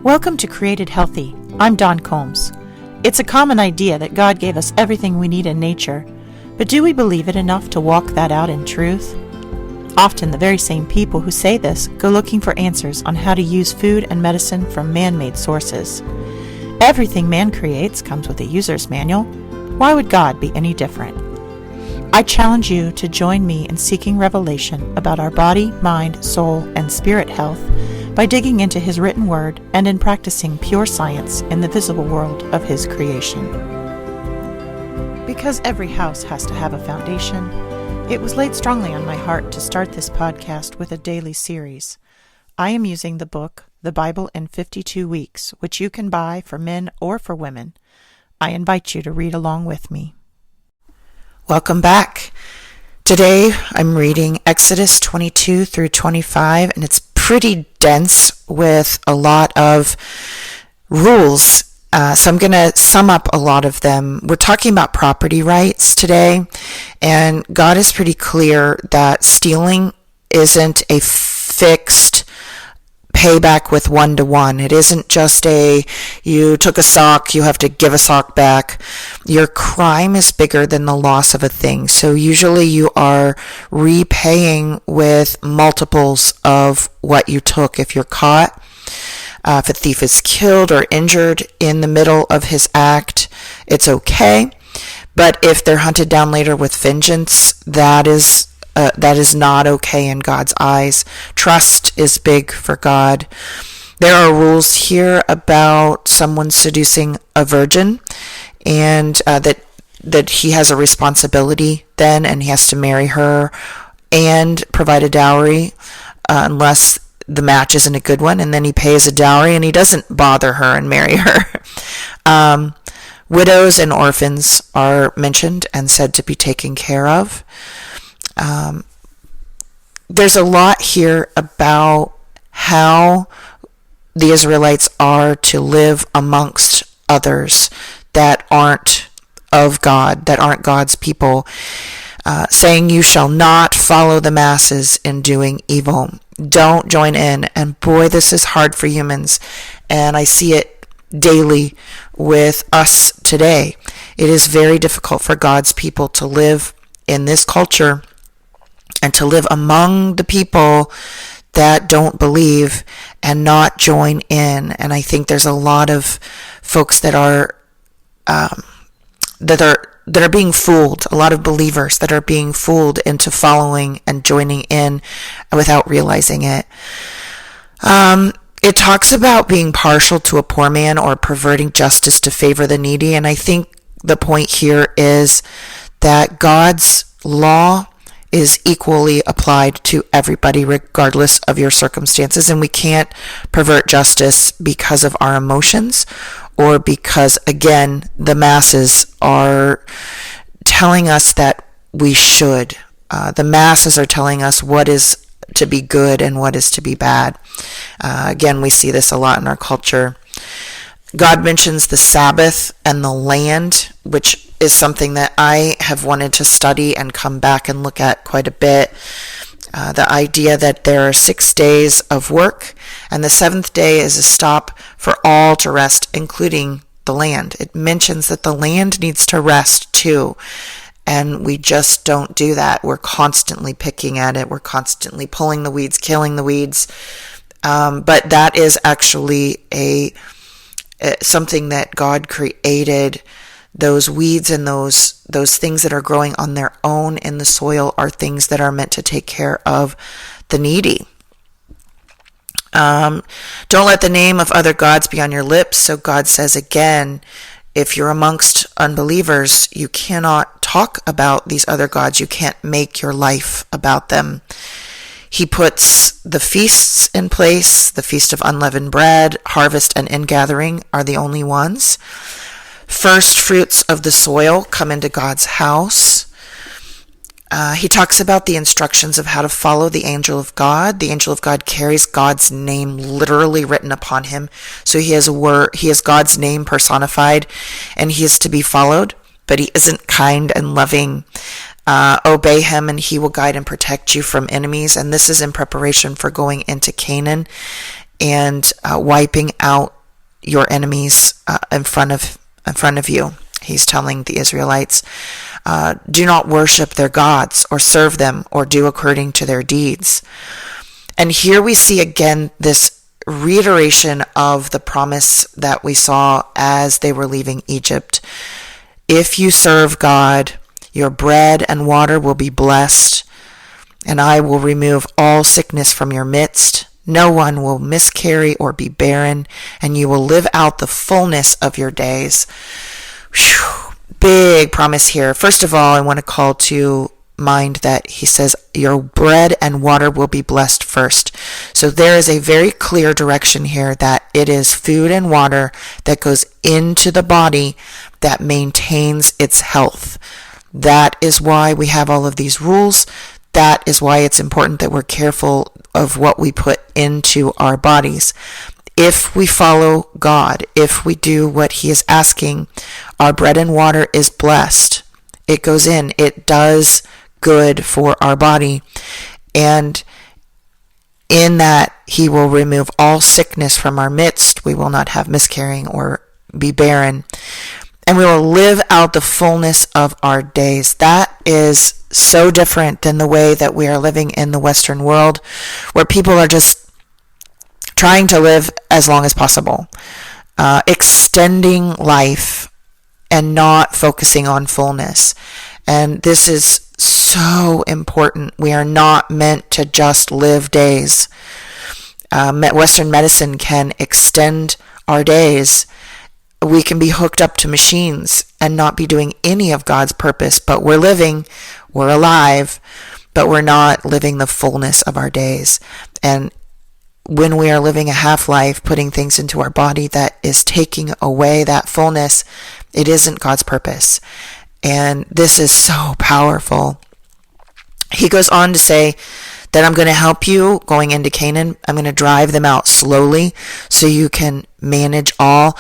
Welcome to Created Healthy. I'm Dawn Combs. It's a common idea that God gave us everything we need in nature, but do we believe it enough to walk that out in truth? Often the very same people who say this go looking for answers on how to use food and medicine from man-made sources. Everything man creates comes with a user's manual. Why would God be any different? I challenge you to join me in seeking revelation about our body, mind, soul, and spirit health by digging into His written word and in practicing pure science in the visible world of His creation. Because every house has to have a foundation, it was laid strongly on my heart to start this podcast with a daily series. I am using the book, The Bible in 52 Weeks, which you can buy for men or for women. I invite you to read along with me. Welcome back. Today I'm reading Exodus 22 through 25, and it's pretty dense with a lot of rules. So I'm going to sum up a lot of them. We're talking about property rights today, and God is pretty clear that stealing isn't a fixed payback with one-to-one. It isn't just you took a sock, you have to give a sock back. Your crime is bigger than the loss of a thing. So usually you are repaying with multiples of what you took. If you're caught, if a thief is killed or injured in the middle of his act, it's okay. But if they're hunted down later with vengeance, that is not okay in God's eyes. Trust is big for God. There are rules here about someone seducing a virgin, and that he has a responsibility then, and he has to marry her and provide a dowry, unless the match isn't a good one, and then he pays a dowry and he doesn't bother her and marry her. Widows and orphans are mentioned and said to be taken care of. There's a lot here about how the Israelites are to live amongst others that aren't of God, that aren't God's people, saying you shall not follow the masses in doing evil. Don't join in. And boy, this is hard for humans, and I see it daily with us today. It is very difficult for God's people to live in this culture and to live among the people that don't believe and not join in. And I think there's a lot of folks that are being fooled, a lot of believers that are being fooled into following and joining in without realizing it. It talks about being partial to a poor man or perverting justice to favor the needy, and I think the point here is that God's law is equally applied to everybody regardless of your circumstances, and we can't pervert justice because of our emotions or because, again, the masses are telling us that we should. The masses are telling us what is to be good and what is to be bad. Again, we see this a lot in our culture. God mentions the Sabbath and the land, which is something that I have wanted to study and come back and look at quite a bit. The idea that there are 6 days of work, and the seventh day is a stop for all to rest, including the land. It mentions that the land needs to rest too, and we just don't do that. We're constantly picking at it. We're constantly pulling the weeds, killing the weeds. But that is actually something that God created. Those weeds and those things that are growing on their own in the soil are things that are meant to take care of the needy. Don't let the name of other gods be on your lips. So God says again, if you're amongst unbelievers, you cannot talk about these other gods. You can't make your life about them. He puts the feasts in place. The Feast of Unleavened Bread, Harvest, and Ingathering are the only ones. First fruits of the soil come into God's house. He talks about the instructions of how to follow the angel of God. The angel of God carries God's name literally written upon him. So he has God's name personified, and he is to be followed, but he isn't kind and loving. Obey him and he will guide and protect you from enemies. And this is in preparation for going into Canaan. and wiping out your enemies in front of you. He's telling the Israelites, do not worship their gods or serve them or do according to their deeds. And here we see again this reiteration of the promise that we saw as they were leaving Egypt. If you serve God, your bread and water will be blessed, and I will remove all sickness from your midst. No one will miscarry or be barren, and you will live out the fullness of your days. Whew, big promise here. First of all, I want to call to mind that he says your bread and water will be blessed first. So there is a very clear direction here that it is food and water that goes into the body that maintains its health. That is why we have all of these rules. That is why it's important that we're careful of what we put into our bodies. If we follow God, if we do what he is asking, our bread and water is blessed. It goes in. It does good for our body. And in that, he will remove all sickness from our midst. We will not have miscarrying or be barren. And we will live out the fullness of our days. That is so different than the way that we are living in the Western world, where people are just trying to live as long as possible, extending life and not focusing on fullness. And this is so important. We are not meant to just live days. Western medicine can extend our days. We can be hooked up to machines and not be doing any of God's purpose, but we're living, we're alive, but we're not living the fullness of our days. And when we are living a half-life, putting things into our body that is taking away that fullness, it isn't God's purpose. And this is so powerful. He goes on to say that I'm going to help you going into Canaan. I'm going to drive them out slowly so you can manage all.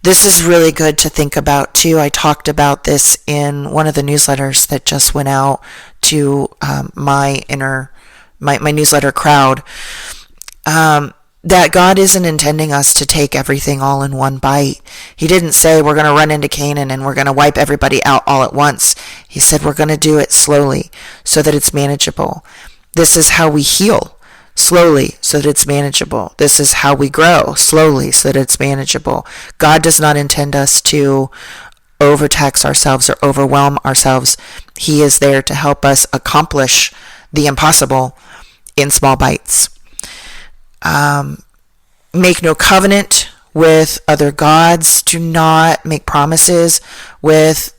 This is really good to think about too. I talked about this in one of the newsletters that just went out to my newsletter crowd. That God isn't intending us to take everything all in one bite. He didn't say we're going to run into Canaan and we're going to wipe everybody out all at once. He said we're going to do it slowly so that it's manageable. This is how we heal. Slowly so that it's manageable. This is how we grow. Slowly so that it's manageable. God does not intend us to overtax ourselves or overwhelm ourselves. He is there to help us accomplish the impossible in small bites. Make no covenant with other gods. Do not make promises with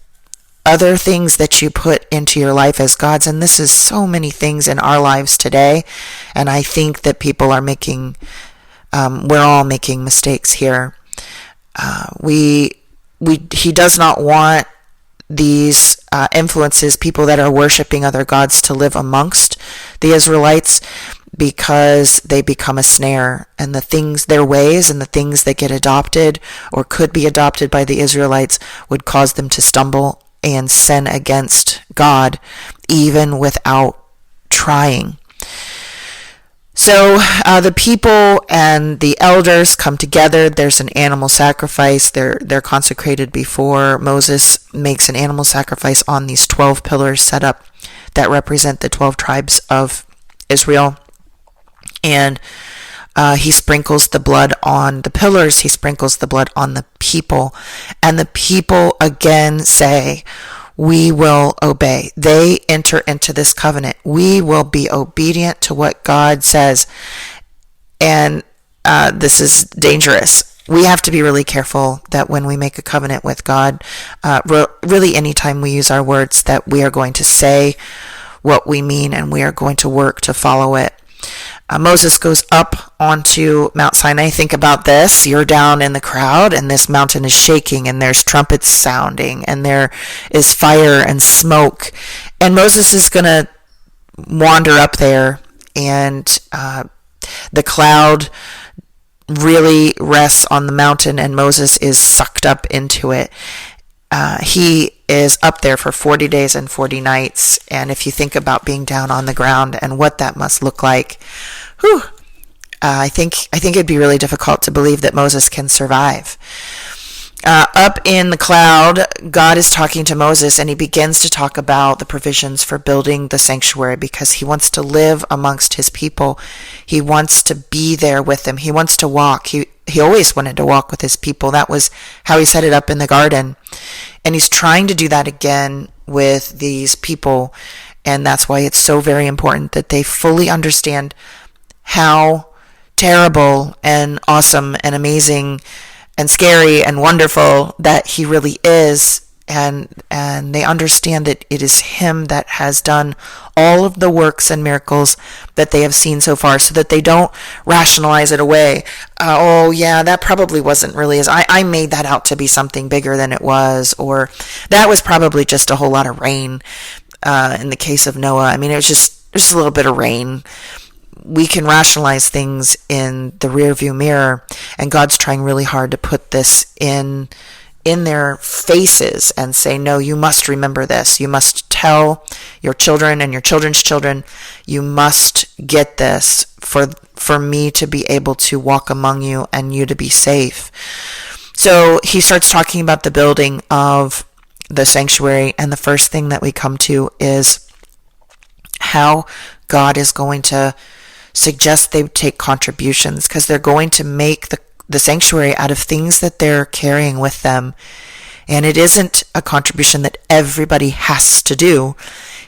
other things that you put into your life as gods. And this is so many things in our lives today. And I think that people are we're all making mistakes here. He does not want these influences, people that are worshiping other gods, to live amongst the Israelites, because they become a snare, and their ways and the things that get adopted or could be adopted by the Israelites would cause them to stumble and sin against God, even without trying. So the people and the elders come together. There's an animal sacrifice. They're consecrated before Moses makes an animal sacrifice on these 12 pillars set up that represent the 12 tribes of Israel. And he sprinkles the blood on the pillars. He sprinkles the blood on the people. And the people again say, we will obey. They enter into this covenant. We will be obedient to what God says. And this is dangerous. We have to be really careful that when we make a covenant with God, really anytime we use our words, that we are going to say what we mean and we are going to work to follow it. Moses goes up onto Mount Sinai. Think about this. You're down in the crowd and this mountain is shaking and there's trumpets sounding and there is fire and smoke. And Moses is going to wander up there, and the cloud really rests on the mountain and Moses is sucked up into it. He is up there for 40 days and 40 nights. And if you think about being down on the ground and what that must look like, I think it'd be really difficult to believe that Moses can survive. Up in the cloud, God is talking to Moses, and he begins to talk about the provisions for building the sanctuary, because he wants to live amongst his people. He wants to be there with them. He wants to walk. He always wanted to walk with his people. That was how he set it up in the garden. And he's trying to do that again with these people. And that's why it's so very important that they fully understand how terrible and awesome and amazing and scary and wonderful that he really is, and they understand that it is him that has done all of the works and miracles that they have seen so far, so that they don't rationalize it away. Oh yeah, that probably wasn't really as I made that out to be something bigger than it was, or that was probably just a whole lot of rain. In the case of Noah, I mean, it was just a little bit of rain. We can rationalize things in the rearview mirror, and God's trying really hard to put this in their faces and say, no, you must remember this. You must tell your children and your children's children. You must get this for me to be able to walk among you and you to be safe. So he starts talking about the building of the sanctuary, and the first thing that we come to is how God is going to suggest they take contributions, because they're going to make the sanctuary out of things that they're carrying with them. And it isn't a contribution that everybody has to do.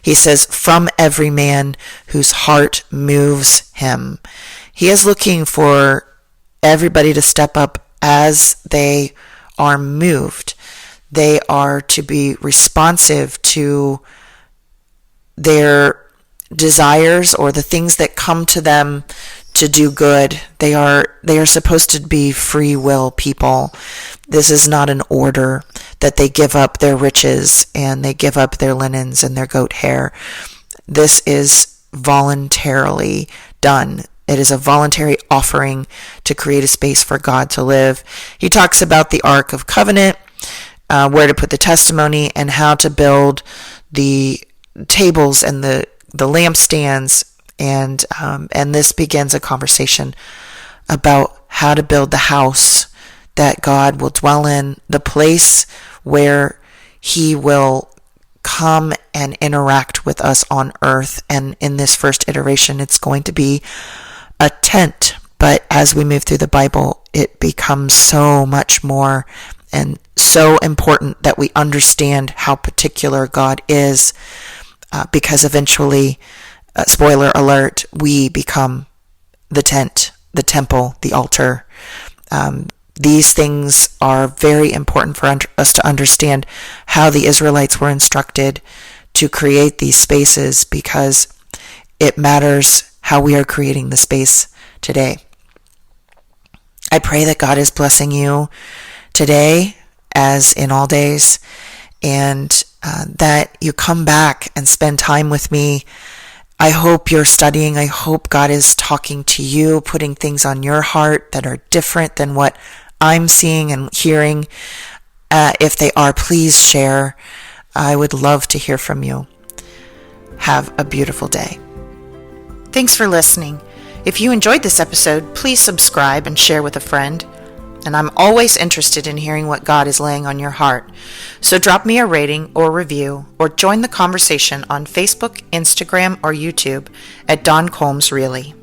He says, from every man whose heart moves him. He is looking for everybody to step up as they are moved. They are to be responsive to their desires or the things that come to them to do good. They are supposed to be free will people. This is not an order that they give up their riches and they give up their linens and their goat hair. This is voluntarily done. It is a voluntary offering to create a space for God to live. He talks about the Ark of Covenant, where to put the testimony, and how to build the tables and the lampstands, and this begins a conversation about how to build the house that God will dwell in, the place where he will come and interact with us on earth. And in this first iteration, it's going to be a tent, but as we move through the Bible, it becomes so much more, and so important that we understand how particular God is. Because eventually, spoiler alert, we become the tent, the temple, the altar. These things are very important for us to understand how the Israelites were instructed to create these spaces, because it matters how we are creating the space today. I pray that God is blessing you today, as in all days, and that you come back and spend time with me. I hope you're studying. I hope God is talking to you, putting things on your heart that are different than what I'm seeing and hearing. If they are, please share. I would love to hear from you. Have a beautiful day. Thanks for listening. If you enjoyed this episode, please subscribe and share with a friend. And I'm always interested in hearing what God is laying on your heart. So drop me a rating or review, or join the conversation on Facebook, Instagram, or YouTube at Dawn Combs Really.